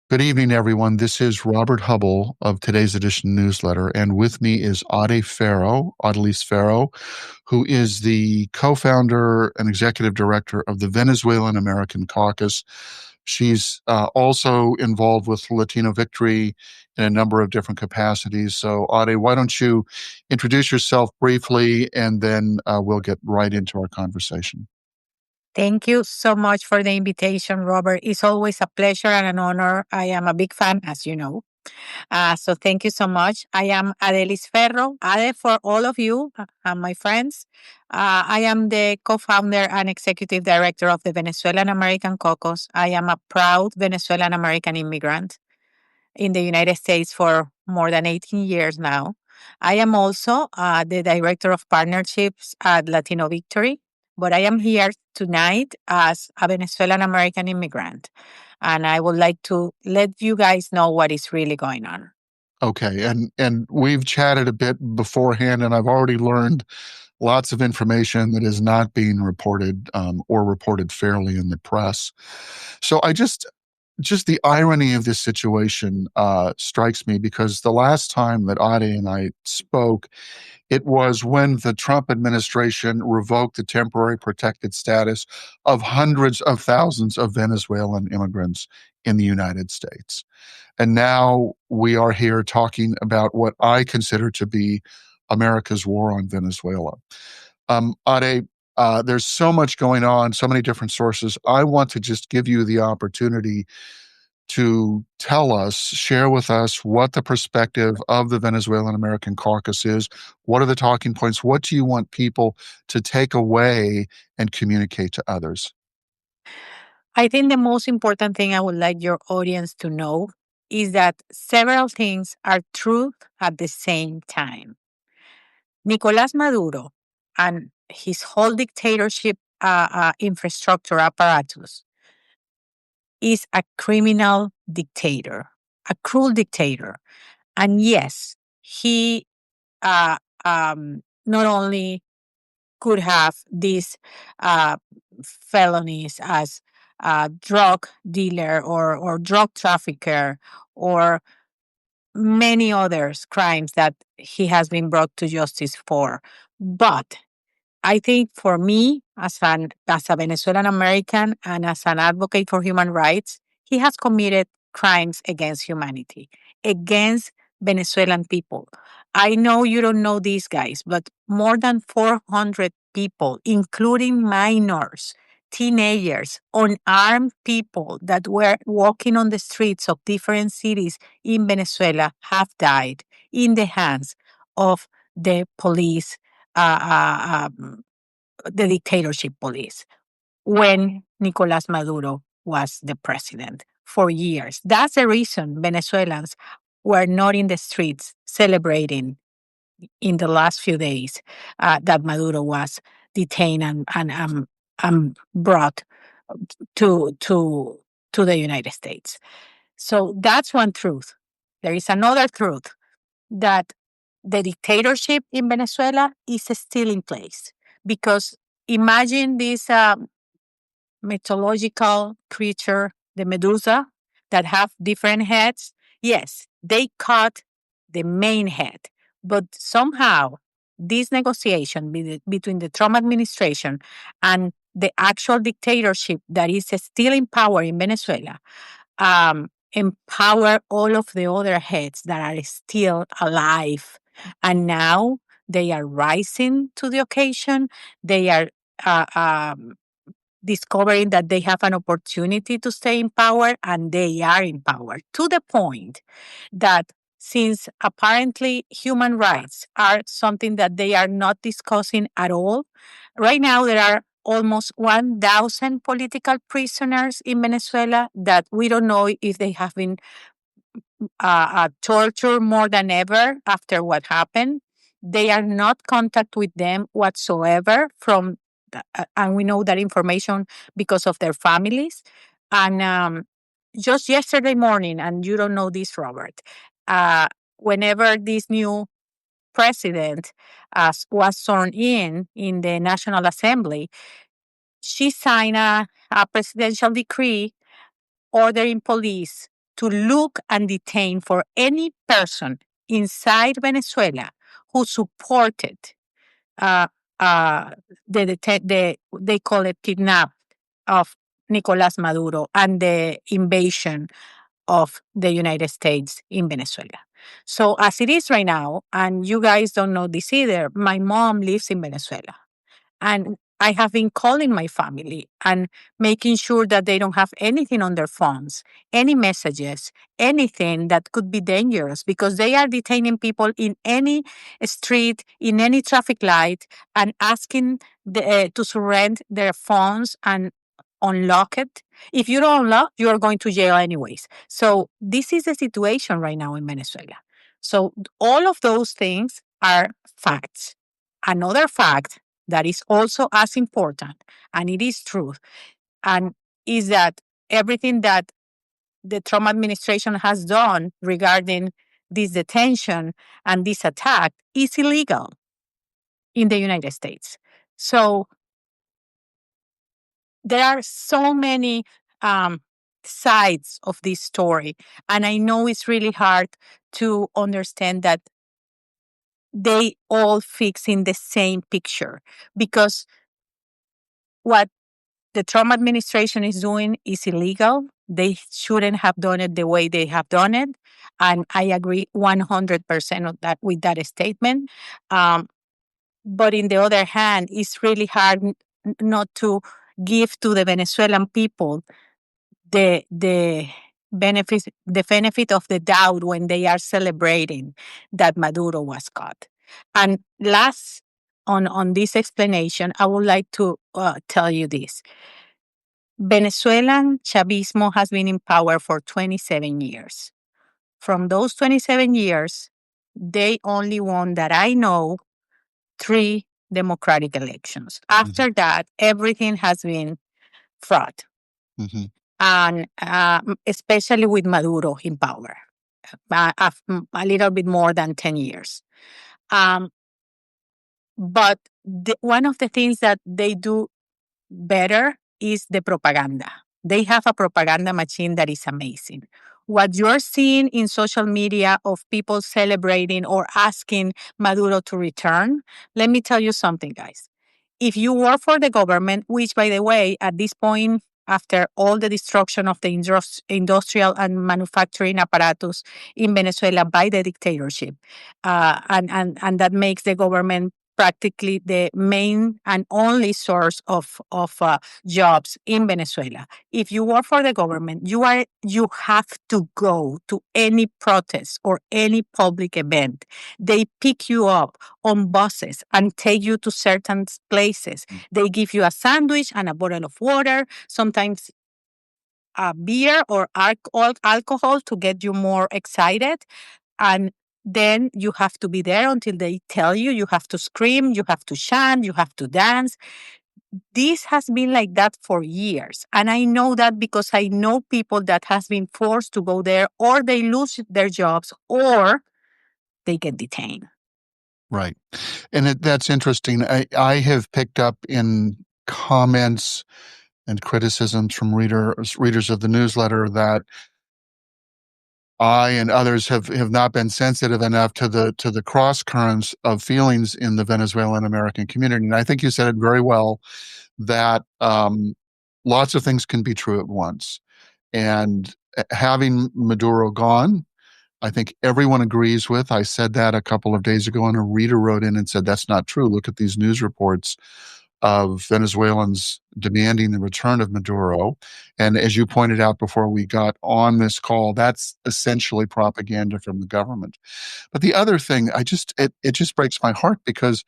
Good evening, everyone. This is Robert Hubbell of today's edition newsletter, and with me is Adelise Ferro, who is the co-founder and executive director of the Venezuelan American Caucus. She's also involved with Latino Victory in a number of different capacities. So, Ade, why don't you introduce yourself briefly, and then we'll get right into our conversation. Thank you so much for the invitation, Robert. It's always a pleasure and an honor. I am a big fan, as you know. So thank you so much. I am Adelis Ferro. Ade for all of you, my friends. I am the co-founder and executive director of the Venezuelan American Caucus. I am a proud Venezuelan American immigrant in the United States for more than 18 years now. I am also the director of partnerships at Latino Victory, but I am here tonight as a Venezuelan American immigrant. And I would like to let you guys know what is really going on. Okay, and we've chatted a bit beforehand, and I've already learned lots of information that is not being reported or reported fairly in the press. So just the irony of this situation strikes me, because the last time that Adi and I spoke, it was when the Trump administration revoked the temporary protected status of hundreds of thousands of Venezuelan immigrants in the United States. And now we are here talking about what I consider to be America's war on Venezuela. Ade, there's so much going on, so many different sources. I want to just give you the opportunity to tell us, share with us what the perspective of the Venezuelan American Caucus is. What are the talking points? What do you want people to take away and communicate to others? I think the most important thing I would like your audience to know is that several things are truth at the same time. Nicolas Maduro and his whole dictatorship infrastructure apparatus is a criminal dictator, a cruel dictator. And yes, he uh, not only could have these uh, felonies as a drug dealer or drug trafficker or many others crimes that he has been brought to justice for. But I think for me, as a Venezuelan American and as an advocate for human rights, he has committed crimes against humanity, against Venezuelan people. I know you don't know these guys, but more than 400 people, including minors, teenagers, unarmed people that were walking on the streets of different cities in Venezuela, have died in the hands of the police, uh, uh, um, the dictatorship police, when Nicolas Maduro was the president for years. That's the reason Venezuelans were not in the streets celebrating in the last few days that Maduro was detained and brought to to the United States. So that's one truth. There is another truth, that the dictatorship in Venezuela is still in place. Because imagine this mythological creature, the Medusa, that have different heads. Yes, they cut the main head, but somehow this negotiation between the Trump administration and the actual dictatorship that is still in power in Venezuela empower all of the other heads that are still alive. And now they are rising to the occasion. They are uh, um, discovering that they have an opportunity to stay in power, and they are in power to the point that, since apparently human rights are something that they are not discussing at all, right now there are almost 1,000 political prisoners in Venezuela that we don't know if they have been tortured more than ever after what happened. They are not contact with them whatsoever and we know that information because of their families. And just yesterday morning, and you don't know this, Robert, whenever this new president was sworn in the National Assembly, she signed a presidential decree ordering police to look and detain for any person inside Venezuela who supported uh, uh, they call it kidnap of Nicolas Maduro and the invasion of the United States in Venezuela. So as it is right now, and you guys don't know this either, my mom lives in Venezuela. And I have been calling my family and making sure that they don't have anything on their phones, any messages, anything that could be dangerous because they are detaining people in any street, in any traffic light, and asking to surrender their phones and unlock it. If you don't unlock, you are going to jail anyways. So this is the situation right now in Venezuela. So all of those things are facts. Another fact that is also as important, and it is true, and is that everything that the Trump administration has done regarding this detention and this attack is illegal in the United States. So there are so many sides of this story, and I know it's really hard to understand that they all fix in the same picture because what the Trump administration is doing is illegal. They shouldn't have done it the way they have done it. And I agree 100% of that with that statement. Um, but in the other hand, it's really hard not to give to the Venezuelan people the benefit of the doubt when they are celebrating that Maduro was caught. And last on this explanation, I would like to tell you this. Venezuelan Chavismo has been in power for 27 years. From those 27 years, they only won, that I know, 3 democratic elections. Mhm. After that, everything has been fraud, Mhm. and especially with Maduro in power, a little bit more than 10 years. Um, but one of the things that they do better is the propaganda. They have a propaganda machine that is amazing. What you're seeing in social media of people celebrating or asking Maduro to return, let me tell you something, guys. If you work for the government, which, by the way, at this point, after all the destruction of the industrial and manufacturing apparatus in Venezuela by the dictatorship, and that makes the government practically the main and only source of jobs in Venezuela. If you work for the government, you have to go to any protest or any public event. They pick you up on buses and take you to certain places. They give you a sandwich and a bottle of water, sometimes a beer or alcohol to get you more excited. And then you have to be there until they tell you. You have to scream, you have to chant, you have to dance. This has been like that for years. And I know that because I know people that has been forced to go there, or they lose their jobs, or they get detained. Right. And that's interesting. I have picked up in comments and criticisms from readers of the newsletter that I and others have not been sensitive enough to the cross currents of feelings in the Venezuelan American community. And I think you said it very well that lots of things can be true at once. And having Maduro gone, I think everyone agrees with. I said that a couple of days ago, and a reader wrote in and said, that's not true. Look at these news reports of Venezuelans demanding the return of Maduro. And as you pointed out before we got on this call, that's essentially propaganda from the government. But the other thing, it just breaks my heart because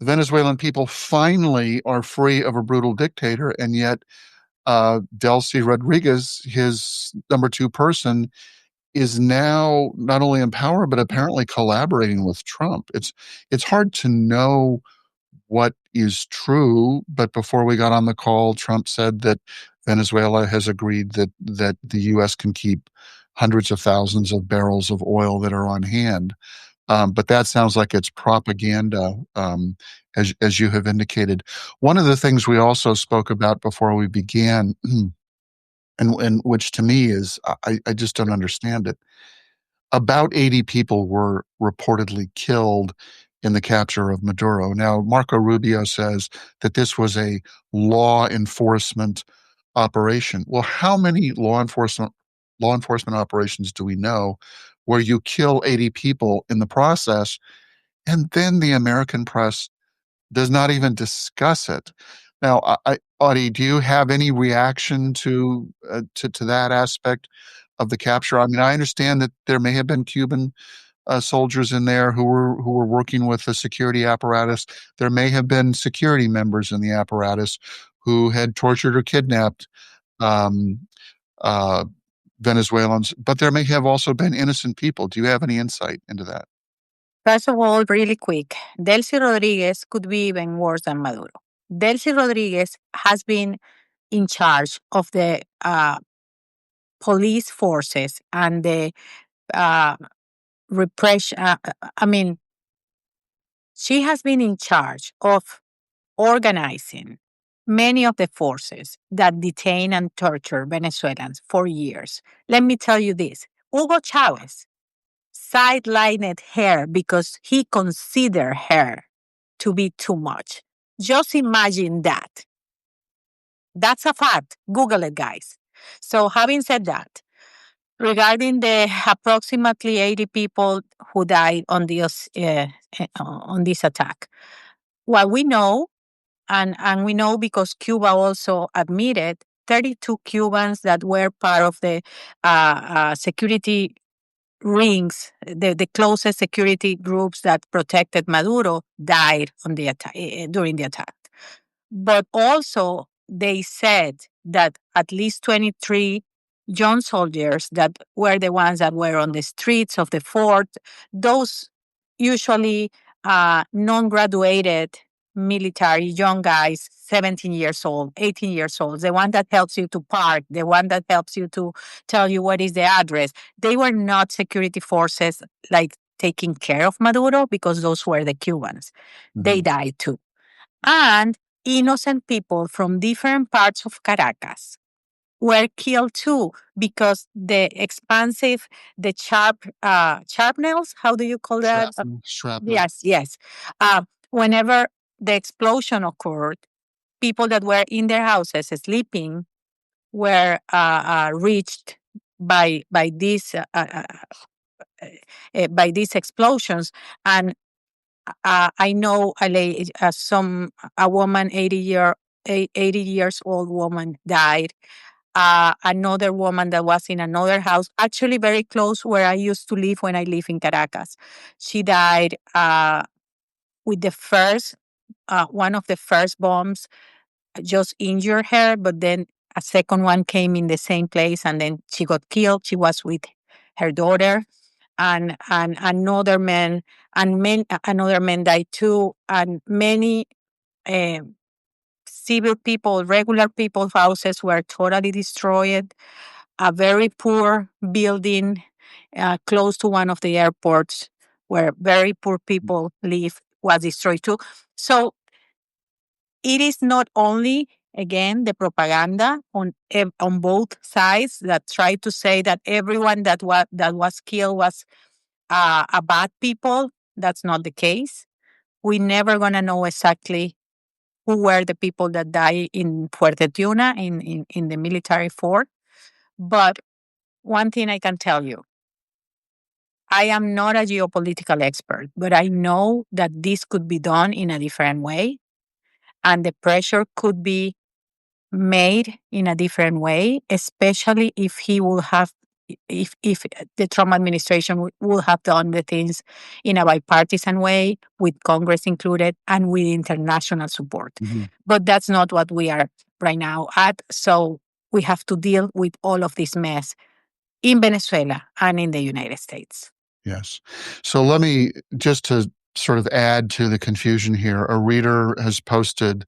the Venezuelan people finally are free of a brutal dictator, and yet Delcy Rodriguez, his number 2 person, is now not only in power but apparently collaborating with Trump. It's hard to know what is true, but before we got on the call, Trump said that Venezuela has agreed that the U.S. can keep hundreds of thousands of barrels of oil that are on hand. But that sounds like it's propaganda, as you have indicated. One of the things we also spoke about before we began and which to me is I just don't understand it. About 80 people were reportedly killed in the capture of Maduro. Now, Marco Rubio says that this was a law enforcement operation. Well, how many law enforcement operations do we know where you kill 80 people in the process, and then the American press does not even discuss it? Now, Audie, do you have any reaction to that aspect of the capture? I mean, I understand that there may have been Cuban soldiers in there who were working with the security apparatus. There may have been security members in the apparatus who had tortured or kidnapped um, uh, Venezuelans, but there may have also been innocent people. Do you have any insight into that? First of all, really quick, Delcy Rodriguez could be even worse than Maduro. Delcy Rodriguez has been in charge of the police forces and the uh, repression. I mean, she has been in charge of organizing many of the forces that detain and torture Venezuelans for years. Let me tell you this: Hugo Chavez sidelined her because he considered her to be too much. Just imagine that. That's a fact. Google it, guys. So, having said that, regarding the approximately 80 people who died on this attack, what we know, and we know because Cuba also admitted 32 Cubans that were part of the security rings, the closest security groups that protected Maduro, died on the attack during the attack. But also, they said that at least 23 young soldiers that were the ones that were on the streets of the fort, those usually non graduated military young guys, 17 years old, 18 years old, the one that helps you to park, the one that helps you to tell you what is the address. They were not security forces like taking care of Maduro because those were the Cubans. They Mhm. died too. And innocent people from different parts of Caracas were killed too because the expansive, the sharpnels, how do you call that? Shrapnel. Yes, yes. Uh, Whenever the explosion occurred, people that were in their houses sleeping were reached by these explosions. And I know a woman, 80 years old woman died. Another woman that was in another house, actually very close where I used to live when I lived in Caracas. She died with the first, one of the first bombs just injured her, but then a second one came in the same place and then she got killed. She was with her daughter, and another man died too, and many uh, civil people, regular people's houses were totally destroyed. A very poor building close to one of the airports where very poor people live was destroyed too. So it is not only, again, the propaganda on both sides that try to say that everyone that was killed was a bad people. That's not the case. We never gonna know exactly who were the people that died in Fuerte Tiuna in the military fort. But one thing I can tell you, I am not a geopolitical expert, but I know that this could be done in a different way, and the pressure could be made in a different way, especially if he will have if the Trump administration will have done the things in a bipartisan way with Congress included and with international support. Mhm. But that's not what we are right now at. So we have to deal with all of this mess in Venezuela and in the United States. Yes. So let me just to sort of add to the confusion here. A reader has posted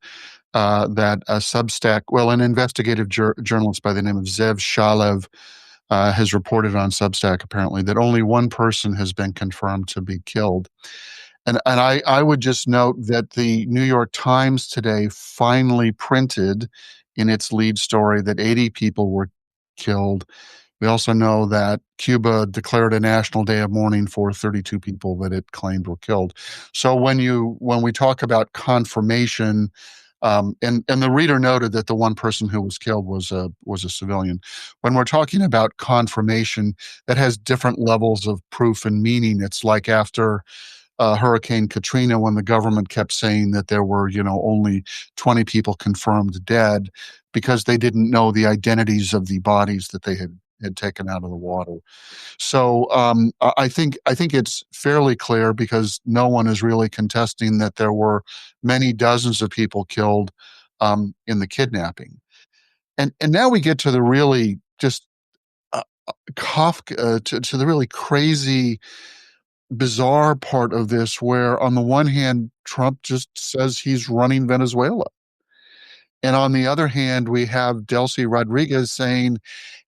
that a Substack, well, an investigative journalist by the name of Zev Shalev has reported on Substack apparently that only one person has been confirmed to be killed. And I would just note that the New York Times today finally printed in its lead story that 80 people killed. We also know that Cuba declared a national day of mourning for 32 people that it claimed were killed. So when we talk about confirmation, and the reader noted that the one person who was killed was a civilian. When we're talking about confirmation, that has different levels of proof and meaning. It's like after Hurricane Katrina, when the government kept saying that there were, only 20 people confirmed dead because they didn't know the identities of the bodies that they had taken out of the water. So I think it's fairly clear because no one is really contesting that there were many dozens of people killed in the kidnapping. And now we get to the really just Kafka to the really crazy, bizarre part of this, where on the one hand, Trump just says he's running Venezuela. And on the other hand, we have Delcy Rodriguez saying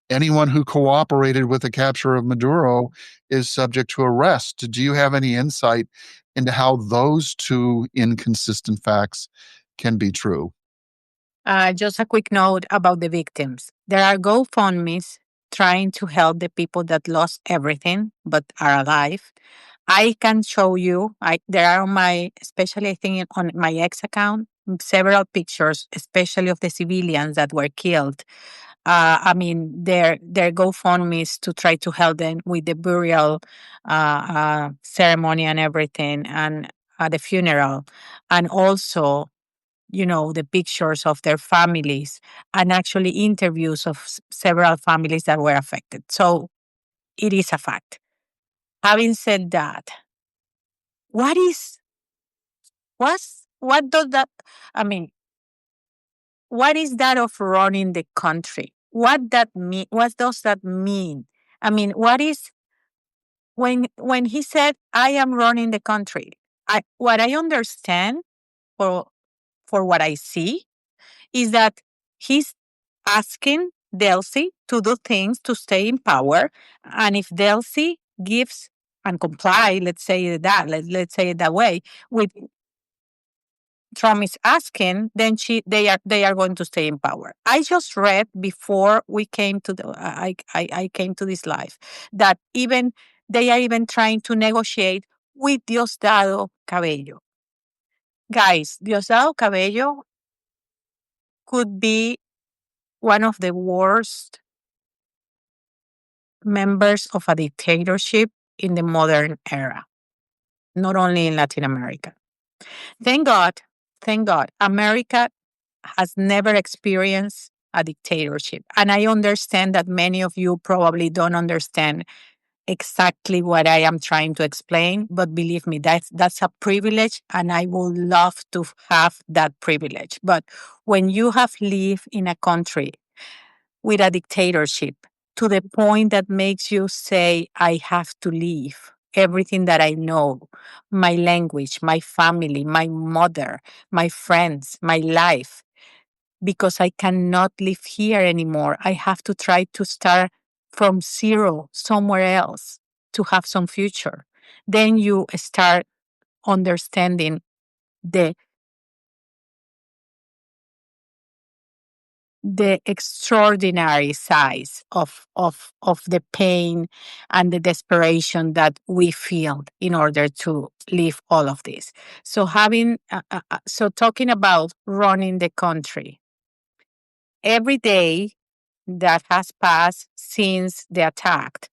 anyone who cooperated with the capture of Maduro is subject to arrest. Do you have any insight into how those two inconsistent facts can be true? Just a quick note about the victims. There are GoFundMe's trying to help the people that lost everything but are alive. I can show you. There are on my, especially I think on my ex account, several pictures, especially of the civilians that were killed. I mean, their GoFundMe's to try to help them with the burial ceremony and everything, and the funeral, and also the pictures of their families and actually interviews of several families that were affected. So it is a fact. Having said that, what is what does that I mean, what is that of running the country? What does that mean? I mean, what is when he said I am running the country? What I understand for what I see is that he's asking Delcy to do things to stay in power. And if Delcy gives and comply, let's say it that way, with Trump is asking, then they are going to stay in power. I just read before we came to I came to this live that even they are even trying to negotiate with Diosdado Cabello. Guys, Diosdado Cabello could be one of the worst members of a dictatorship in the modern era, not only in Latin America. Thank God, thank God, America has never experienced a dictatorship. And I understand that many of you probably don't understand exactly what I am trying to explain, but believe me, that's a privilege, and I would love to have that privilege. But when you have lived in a country with a dictatorship to the point that makes you say, I have to leave everything that I know, my language, my family, my mother, my friends, my life, because I cannot live here anymore. I have to try to start from zero somewhere else to have some future. Then you start understanding the extraordinary size of the pain and the desperation that we feel in order to live all of this. So so talking about running the country, every day that has passed since the attack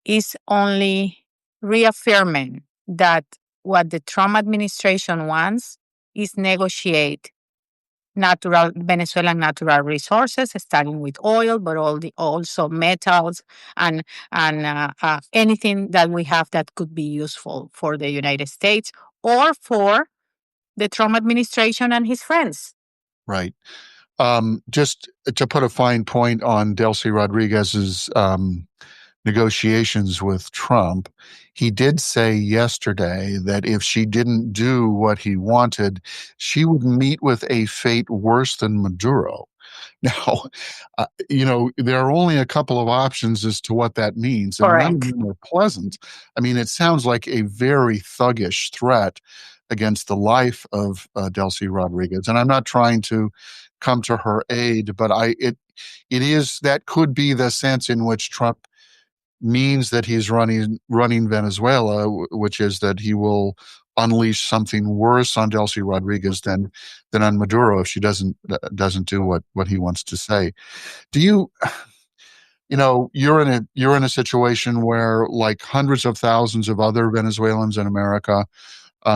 is only reaffirming that what the Trump administration wants is negotiate natural Venezuelan natural resources, starting with oil, but also metals and anything that we have that could be useful for the United States or for the Trump administration and his friends. Right. Just to put a fine point on Delcy Rodriguez's negotiations with Trump, he did say yesterday that if she didn't do what he wanted, she would meet with a fate worse than Maduro. Now, there are only a couple of options as to what that means, and none of Correct. them are pleasant. I mean, it sounds like a very thuggish threat against the life of Delcy Rodriguez. And I'm not trying to come to her aid, but it is that could be the sense in which Trump means that he's running Venezuela, which is that he will unleash something worse on Delcy Rodriguez than on Maduro if she doesn't do what he wants to say. Do you you're in a situation where, like hundreds of thousands of other Venezuelans in America,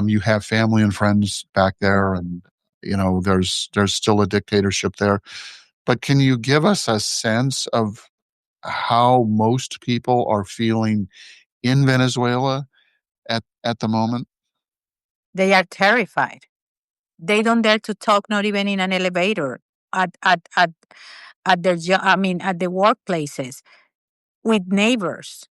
you have family and friends back there, and there's still a dictatorship there. But can you give us a sense of how most people are feeling in Venezuela at the moment? They are terrified. They don't dare to talk, not even in an elevator, at at at at their I mean, at the workplaces, with neighbors,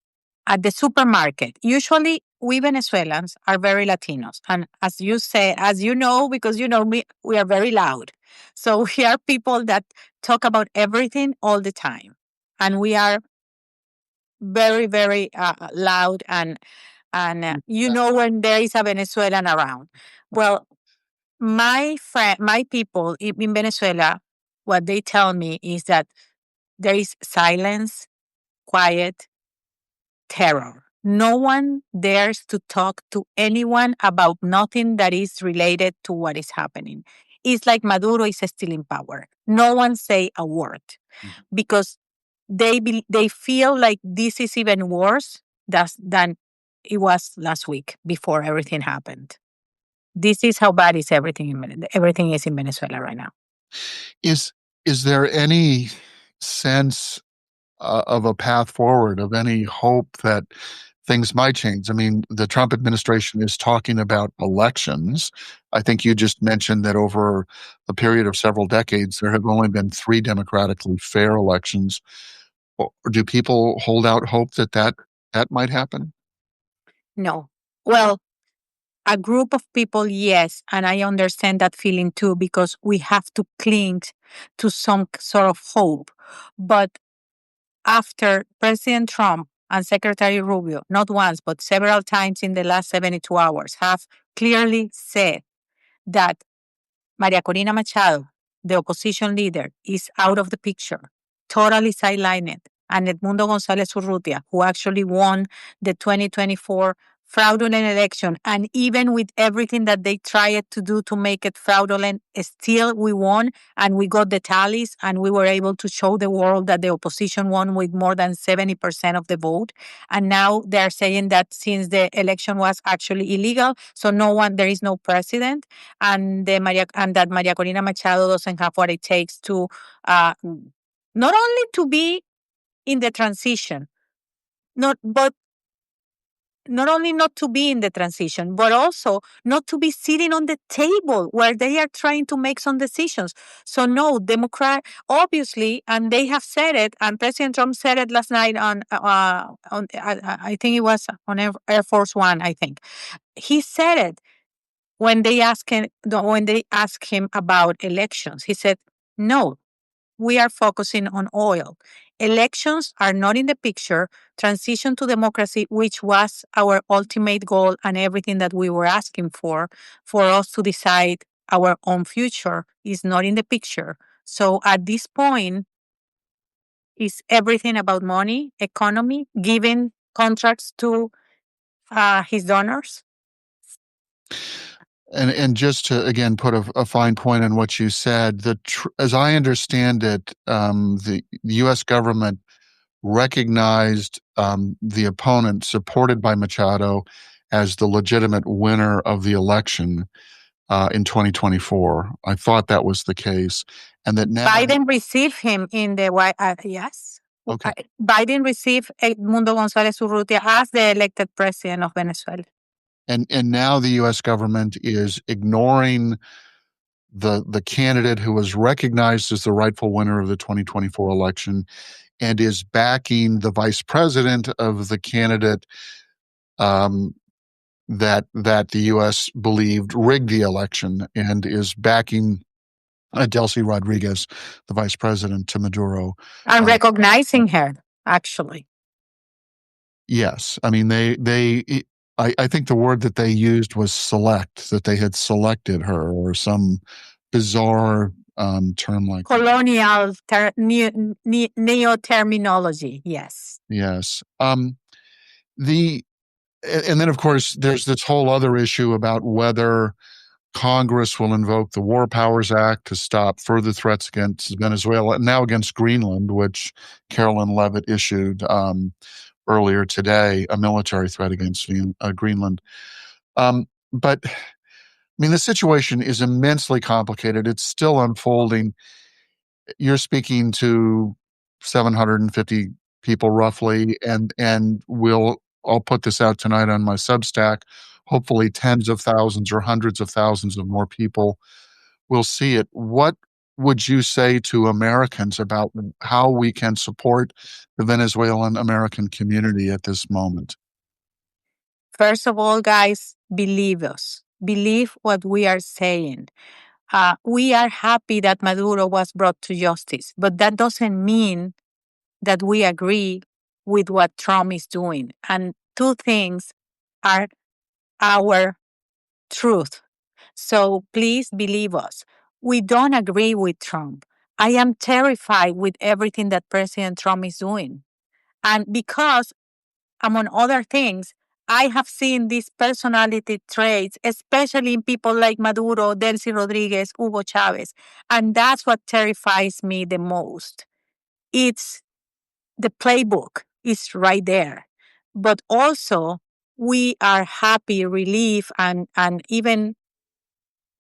at the supermarket. Usually, we Venezuelans are very Latinos, and as you say, as you know, because you know me, we are very loud. So we are people that talk about everything all the time, and we are very, very loud, and you know when there is a Venezuelan around. Well, my people in Venezuela, what they tell me is that there is silence, quiet, terror. No one dares to talk to anyone about nothing that is related to what is happening. It's like Maduro is still in power. No one say a word because they feel like this is even worse than it was last week before everything happened. This is how bad is everything everything is in Venezuela right now. Is is there any sense of a path forward, of any hope that things might change? I mean, the Trump administration is talking about elections. I think you just mentioned that over a period of several decades, there have only been three democratically fair elections. Or do people hold out hope that might happen? No. Well, a group of people, yes, and I understand that feeling too because we have to cling to some sort of hope. But after President Trump and Secretary Rubio, not once, but several times in the last 72 hours, have clearly said that Maria Corina Machado, the opposition leader, is out of the picture, totally sidelined. And Edmundo González Urrutia, who actually won the 2024 fraudulent election, and even with everything that they tried to do to make it fraudulent, still we won and we got the tallies and we were able to show the world that the opposition won with more than 70% of the vote. And now they're saying that since the election was actually illegal, so there is no president, and that Maria Corina Machado doesn't have what it takes to not only to be in the transition, but not only not to be in the transition, but also not to be sitting on the table where they are trying to make some decisions. So no, Democrat obviously, and they have said it, and President Trump said it last night on I think it was on Air Force One. I think he said it when they asked him about elections. He said, "No, we are focusing on oil. Elections are not in the picture. Transition to democracy, which was our ultimate goal and everything that we were asking for us to decide our own future, is not in the picture. So at this point, is everything about money, economy, giving contracts to his donors." And just to again put a fine point on what you said, as I understand it, the U.S. government recognized the opponent supported by Machado as the legitimate winner of the election in 2024. I thought that was the case, and that now Biden received him in the White yes. okay, Biden received Edmundo González Urrutia as the elected president of Venezuela. and now the U.S. government is ignoring the candidate who was recognized as the rightful winner of the 2024 election and is backing the vice president of the candidate um, that the U.S. believed rigged the election, and is backing Delcy Rodriguez, the vice president to Maduro. And Uh, recognizing her, actually. yes, I mean I think the word that they used was select, that they had selected her, or some bizarre term like that. Colonial neo-terminology. Yes. Yes. The and then of course there's this whole other issue about whether Congress will invoke the War Powers Act to stop further threats against Venezuela and now against Greenland, which Carolyn Levitt issued earlier today, a military threat against Greenland. But I mean, the situation is immensely complicated. It's still unfolding. You're speaking to 750 people roughly, and I'll put this out tonight on my Substack. Hopefully, tens of thousands or hundreds of thousands of more people will see it. What would you say to Americans about how we can support the Venezuelan American community at this moment? First of all, guys, believe us. Believe what we are saying. We are happy that Maduro was brought to justice, but that doesn't mean that we agree with what Trump is doing. And two things are our truth. So please believe us. We don't agree with Trump. I am terrified with everything that President Trump is doing. And because, among other things, I have seen these personality traits, especially in people like Maduro, Delcy Rodriguez, Hugo Chavez. And that's what terrifies me the most. It's the playbook is right there. But also, we are happy, relieved, and even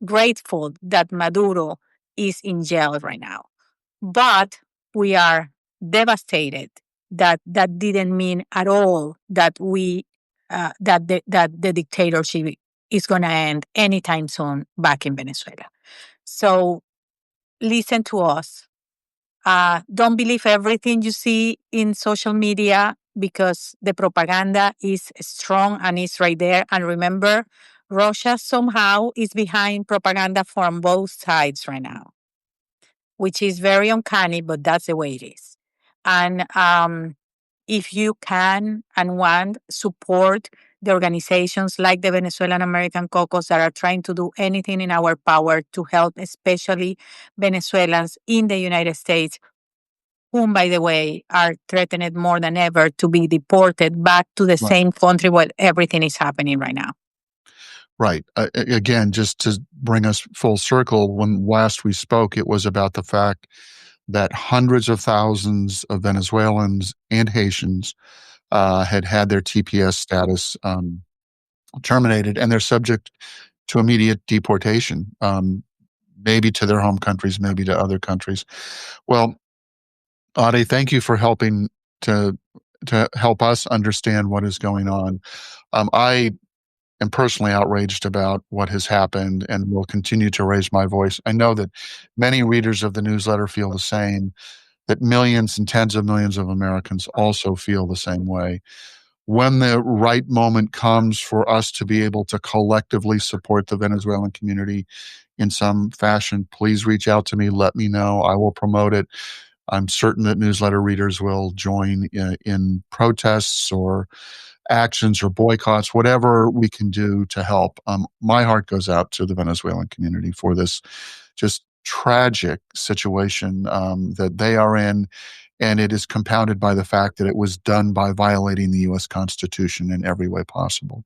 grateful that Maduro is in jail right now. But we are devastated that that didn't mean at all that that the dictatorship is going to end anytime soon back in Venezuela. So listen to us. Don't believe everything you see in social media because the propaganda is strong and is right there. And remember, Russia somehow is behind propaganda from both sides right now, which is very uncanny, but that's the way it is. And if you can and want, support the organizations like the Venezuelan American Caucus that are trying to do anything in our power to help, especially Venezuelans in the United States, whom, by the way, are threatened more than ever to be deported back to the Right. same country where everything is happening right now. Right. Again, just to bring us full circle, when last we spoke, it was about the fact that hundreds of thousands of Venezuelans and Haitians had their TPS status terminated, and they're subject to immediate deportation, maybe to their home countries, maybe to other countries. Well, Ade, thank you for helping to help us understand what is going on. I am personally outraged about what has happened and will continue to raise my voice. I know that many readers of the newsletter feel the same, that millions and tens of millions of Americans also feel the same way. When the right moment comes for us to be able to collectively support the Venezuelan community in some fashion, please reach out to me. Let me know. I will promote it. I'm certain that newsletter readers will join in protests or actions or boycotts, whatever we can do to help. My heart goes out to the Venezuelan community for this just tragic situation that they are in. And it is compounded by the fact that it was done by violating the U.S. Constitution in every way possible.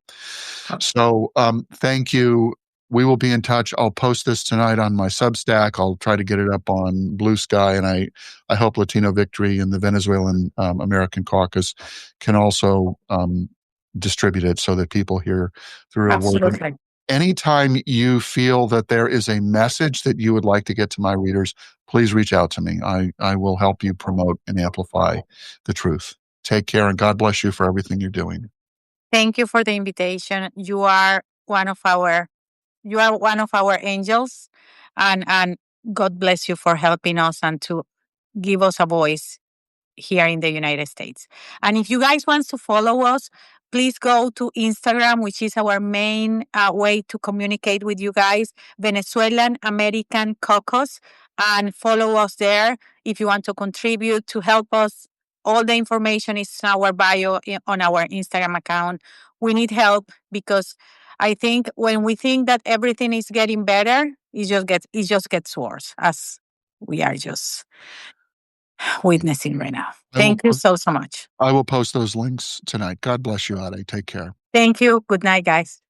So thank you. We will be in touch. I'll post this tonight on my Substack. I'll try to get it up on Blue Sky, and I hope Latino Victory and the Venezuelan American Caucus can also distribute it so that people hear through a word. Absolutely. Anytime you feel that there is a message that you would like to get to my readers, please reach out to me. I will help you promote and amplify the truth. Take care, and God bless you for everything you're doing. Thank you for the invitation. You are one of our angels, and God bless you for helping us and to give us a voice here in the United States. And if you guys want to follow us, please go to Instagram, which is our main way to communicate with you guys, Venezuelan American Caucus, and follow us there if you want to contribute to help us. All the information is in our bio on our Instagram account. We need help because I think when we think that everything is getting better, it just gets worse, as we are just witnessing right now. I will, Thank you so much. I will post those links tonight. God bless you, Ade. Take care. Thank you. Good night, guys.